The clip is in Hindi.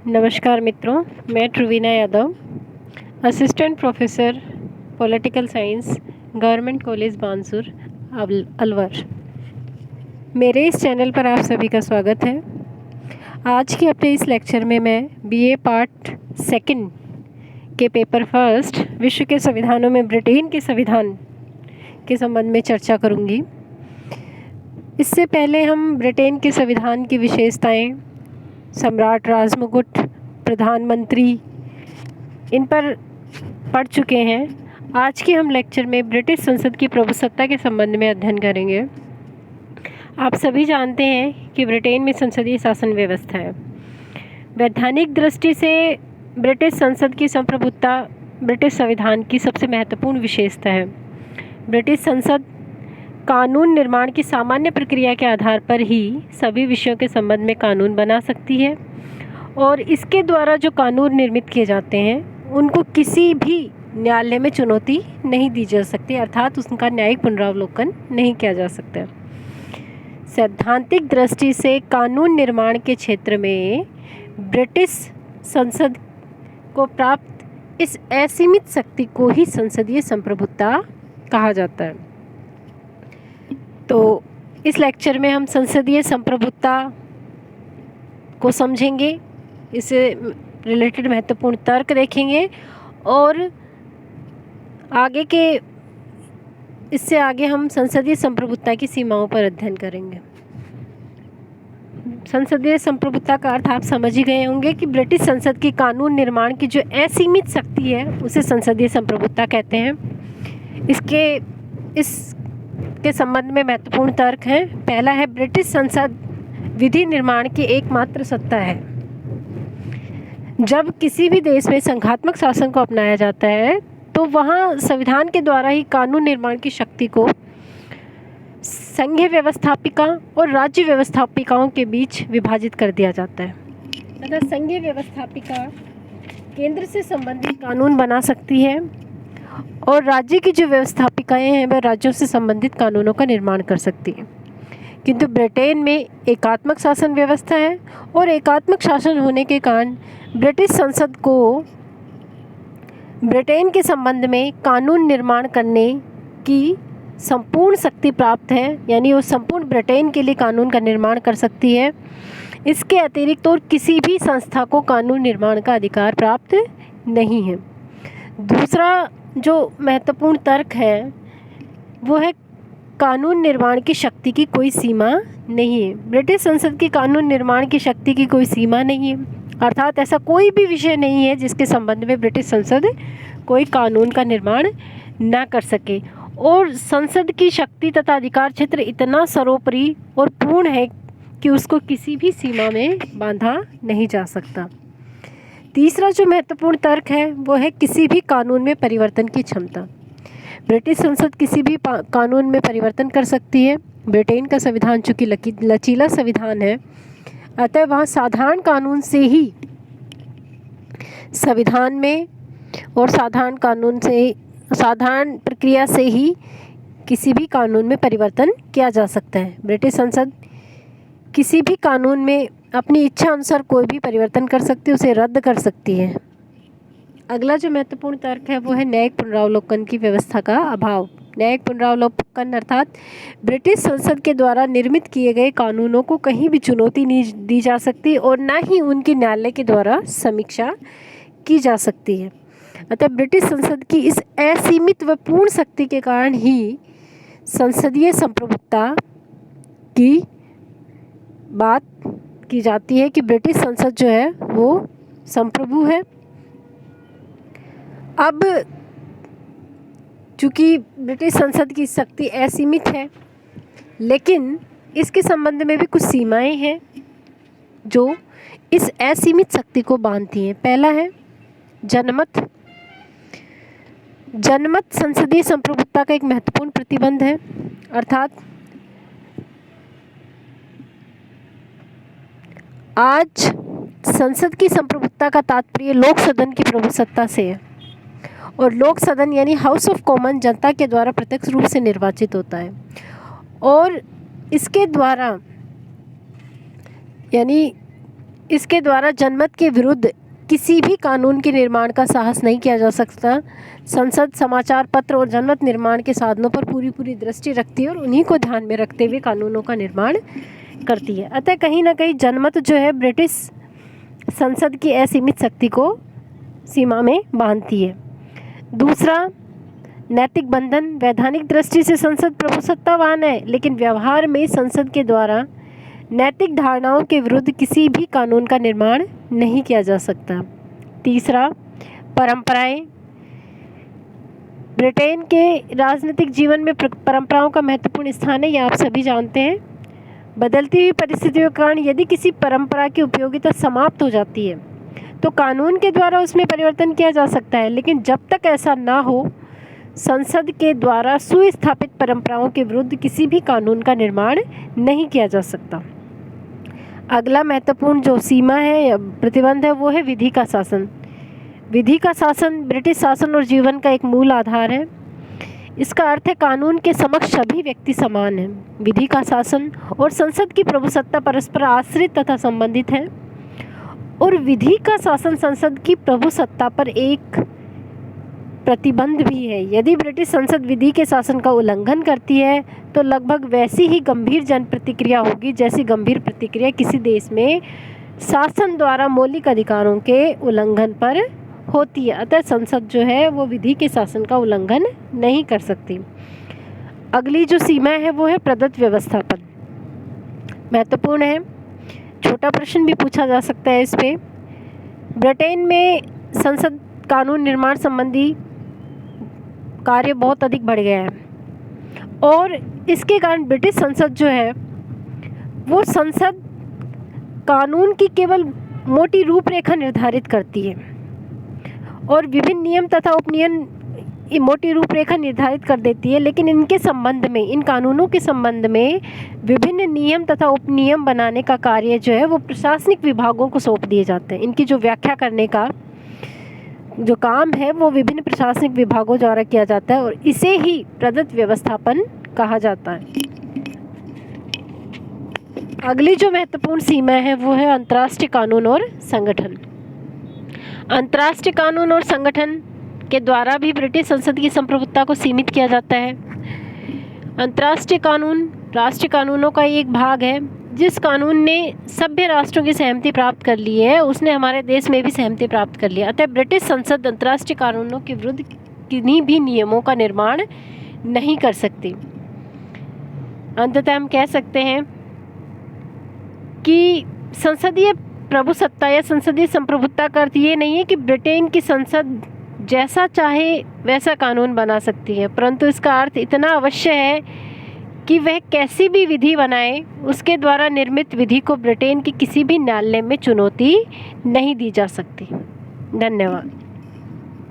नमस्कार मित्रों, मैं Truvina Yadav, assistant professor political science, government college Bansur, Alwar. मेरे इस चैनल पर आप सभी का स्वागत है। आज के अपने इस लेक्चर में मैं बीए पार्ट सेकंड के पेपर फर्स्ट विश्व के संविधानों में ब्रिटेन के संविधान के संबंध में चर्चा करूंगी। इससे पहले हम ब्रिटेन के संविधान की विशेषताएं, सम्राट, राजमुकुट, प्रधानमंत्री, इन पर पढ़ चुके हैं। आज के हम लेक्चर में ब्रिटिश संसद की प्रभुसत्ता के संबंध में अध्ययन करेंगे। आप सभी जानते हैं कि ब्रिटेन में संसदीय शासन व्यवस्था है। वैधानिक दृष्टि से ब्रिटिश संसद की संप्रभुता ब्रिटिश संविधान की सबसे महत्वपूर्ण विशेषता है। ब्रिटिश संसद कानून निर्माण की सामान्य प्रक्रिया के आधार पर ही सभी विषयों के संबंध में कानून बना सकती है और इसके द्वारा जो कानून निर्मित किए जाते हैं उनको किसी भी न्यायालय में चुनौती नहीं दी जा सकती, अर्थात उसका न्यायिक पुनरावलोकन नहीं किया जा सकता। सैद्धांतिक दृष्टि से कानून निर्माण के क्षेत्र में ब्रिटिश संसद को प्राप्त इस असीमित शक्ति को ही संसदीय संप्रभुता कहा जाता है। तो इस लेक्चर में हम संसदीय संप्रभुता को समझेंगे, इससे रिलेटेड महत्वपूर्ण तर्क देखेंगे और इससे आगे हम संसदीय संप्रभुता की सीमाओं पर अध्ययन करेंगे। संसदीय संप्रभुता का अर्थ आप समझ ही गए होंगे कि ब्रिटिश संसद की कानून निर्माण की जो असीमित शक्ति है उसे संसदीय संप्रभुता कहते हैं। इसके संबंध में महत्वपूर्ण तर्क हैं। पहला है, ब्रिटिश संसद विधि निर्माण की एकमात्र सत्ता है। जब किसी भी देश में संघात्मक शासन को अपनाया जाता है तो वहाँ संविधान के द्वारा ही कानून निर्माण की शक्ति को संघीय व्यवस्थापिका और राज्य व्यवस्थापिकाओं के बीच विभाजित कर दिया जाता है। अतः संघीय व्यवस्थापिका केंद्र से संबंधित कानून बना सकती है और राज्य की जो व्यवस्थापिकाएं हैं वह राज्यों से संबंधित कानूनों का निर्माण कर सकती हैं। किंतु ब्रिटेन में एकात्मक शासन व्यवस्था है और एकात्मक शासन होने के कारण ब्रिटिश संसद को ब्रिटेन के संबंध में कानून निर्माण करने की संपूर्ण शक्ति प्राप्त है, यानी वो संपूर्ण ब्रिटेन के लिए कानून का निर्माण कर सकती है। इसके अतिरिक्त और किसी भी संस्था को कानून निर्माण का अधिकार प्राप्त नहीं है। दूसरा जो महत्वपूर्ण तर्क है वो है, कानून निर्माण की शक्ति की कोई सीमा नहीं है। ब्रिटिश संसद की कानून निर्माण की शक्ति की कोई सीमा नहीं है, अर्थात ऐसा कोई भी विषय नहीं है जिसके संबंध में ब्रिटिश संसद कोई कानून का निर्माण ना कर सके। और संसद की शक्ति तथा अधिकार क्षेत्र इतना सर्वोपरि और पूर्ण है कि उसको किसी भी सीमा में बांधा नहीं जा सकता। तीसरा जो महत्वपूर्ण तर्क है वो है किसी भी कानून में परिवर्तन की क्षमता। ब्रिटिश संसद किसी भी कानून में परिवर्तन कर सकती है। ब्रिटेन का संविधान चूँकि लचीला संविधान है, अतः वहाँ साधारण कानून से ही संविधान में और साधारण प्रक्रिया से ही किसी भी कानून में परिवर्तन किया जा सकता है। ब्रिटिश संसद किसी भी कानून में अपनी इच्छा अनुसार कोई भी परिवर्तन कर सकती है, उसे रद्द कर सकती है। अगला जो महत्वपूर्ण तर्क है वो है न्यायिक पुनरावलोकन की व्यवस्था का अभाव। न्यायिक पुनरावलोकन अर्थात ब्रिटिश संसद के द्वारा निर्मित किए गए कानूनों को कहीं भी चुनौती नहीं दी जा सकती और ना ही उनकी न्यायालय के द्वारा समीक्षा की जा सकती है। अतः ब्रिटिश संसद की इस असीमित व पूर्ण शक्ति के कारण ही संसदीय संप्रभुता की बात की जाती है कि ब्रिटिश संसद जो है वो संप्रभु है। अब चूँकि ब्रिटिश संसद की शक्ति असीमित है, लेकिन इसके संबंध में भी कुछ सीमाएं हैं जो इस असीमित शक्ति को बांधती हैं। पहला है जनमत। जनमत संसदीय संप्रभुता का एक महत्वपूर्ण प्रतिबंध है, अर्थात आज संसद की संप्रभुता का तात्पर्य लोक सदन की प्रभुसत्ता से है और लोक सदन यानी हाउस ऑफ कॉमन जनता के द्वारा प्रत्यक्ष रूप से निर्वाचित होता है और इसके द्वारा यानी इसके द्वारा जनमत के विरुद्ध किसी भी कानून के निर्माण का साहस नहीं किया जा सकता। संसद समाचार पत्र और जनमत निर्माण के साधनों पर पूरी दृष्टि रखती है और उन्हीं को ध्यान में रखते हुए कानूनों का निर्माण करती है। अतः कहीं ना कहीं जनमत जो है ब्रिटिश संसद की असीमित शक्ति को सीमा में बांधती है। दूसरा, नैतिक बंधन। वैधानिक दृष्टि से संसद प्रभुसत्तावान है, लेकिन व्यवहार में संसद के द्वारा नैतिक धारणाओं के विरुद्ध किसी भी कानून का निर्माण नहीं किया जा सकता। तीसरा, परंपराएं। ब्रिटेन के राजनीतिक जीवन में परंपराओं का महत्वपूर्ण स्थान है, ये आप सभी जानते हैं। बदलती हुई परिस्थितियों के कारण यदि किसी परंपरा की उपयोगिता समाप्त हो जाती है तो कानून के द्वारा उसमें परिवर्तन किया जा सकता है, लेकिन जब तक ऐसा ना हो संसद के द्वारा सुस्थापित परंपराओं के विरुद्ध किसी भी कानून का निर्माण नहीं किया जा सकता। अगला महत्वपूर्ण जो सीमा है या प्रतिबंध है वो है विधि का शासन। विधि का शासन ब्रिटिश शासन और जीवन का एक मूल आधार है। इसका अर्थ है कानून के समक्ष सभी व्यक्ति समान हैं। विधि का शासन और संसद की प्रभुसत्ता परस्पर आश्रित तथा संबंधित है और विधि का शासन संसद की प्रभुसत्ता पर एक प्रतिबंध भी है। यदि ब्रिटिश संसद विधि के शासन का उल्लंघन करती है तो लगभग वैसी ही गंभीर जन प्रतिक्रिया होगी जैसी गंभीर प्रतिक्रिया किसी देश में शासन द्वारा मौलिक अधिकारों के उल्लंघन पर होती है। अतः संसद जो है वो विधि के शासन का उल्लंघन नहीं कर सकती। अगली जो सीमा है वो है प्रदत्त व्यवस्थापन। महत्वपूर्ण है, छोटा प्रश्न भी पूछा जा सकता है इस पे। ब्रिटेन में संसद कानून निर्माण संबंधी कार्य बहुत अधिक बढ़ गया है और इसके कारण ब्रिटिश संसद जो है वो संसद कानून की केवल मोटी रूपरेखा निर्धारित करती है और विभिन्न नियम तथा उपनियम मोटी रूपरेखा निर्धारित कर देती है, लेकिन इनके संबंध में, इन कानूनों के संबंध में विभिन्न नियम तथा उपनियम बनाने का कार्य जो है वो प्रशासनिक विभागों को सौंप दिए जाते हैं। इनकी जो व्याख्या करने का जो काम है वो विभिन्न प्रशासनिक विभागों द्वारा किया जाता है और इसे ही प्रदत्त व्यवस्थापन कहा जाता है। अगली जो महत्वपूर्ण सीमा है वो है अंतर्राष्ट्रीय कानून और संगठन। अंतर्राष्ट्रीय कानून और संगठन के द्वारा भी ब्रिटिश संसद की संप्रभुता को सीमित किया जाता है। अंतर्राष्ट्रीय कानून राष्ट्रीय कानूनों का एक भाग है। जिस कानून ने सभ्य राष्ट्रों की सहमति प्राप्त कर ली है उसने हमारे देश में भी सहमति प्राप्त कर लिया। अतः ब्रिटिश संसद अंतर्राष्ट्रीय कानूनों के विरुद्ध किन्हीं भी नियमों का निर्माण नहीं कर सकती। अंततः हम कह सकते हैं कि संसदीय प्रभुसत्ता या संसदीय संप्रभुता का अर्थ ये नहीं है कि ब्रिटेन की संसद जैसा चाहे वैसा कानून बना सकती है, परंतु इसका अर्थ इतना अवश्य है कि वह कैसी भी विधि बनाए उसके द्वारा निर्मित विधि को ब्रिटेन के किसी भी न्यायालय में चुनौती नहीं दी जा सकती। धन्यवाद।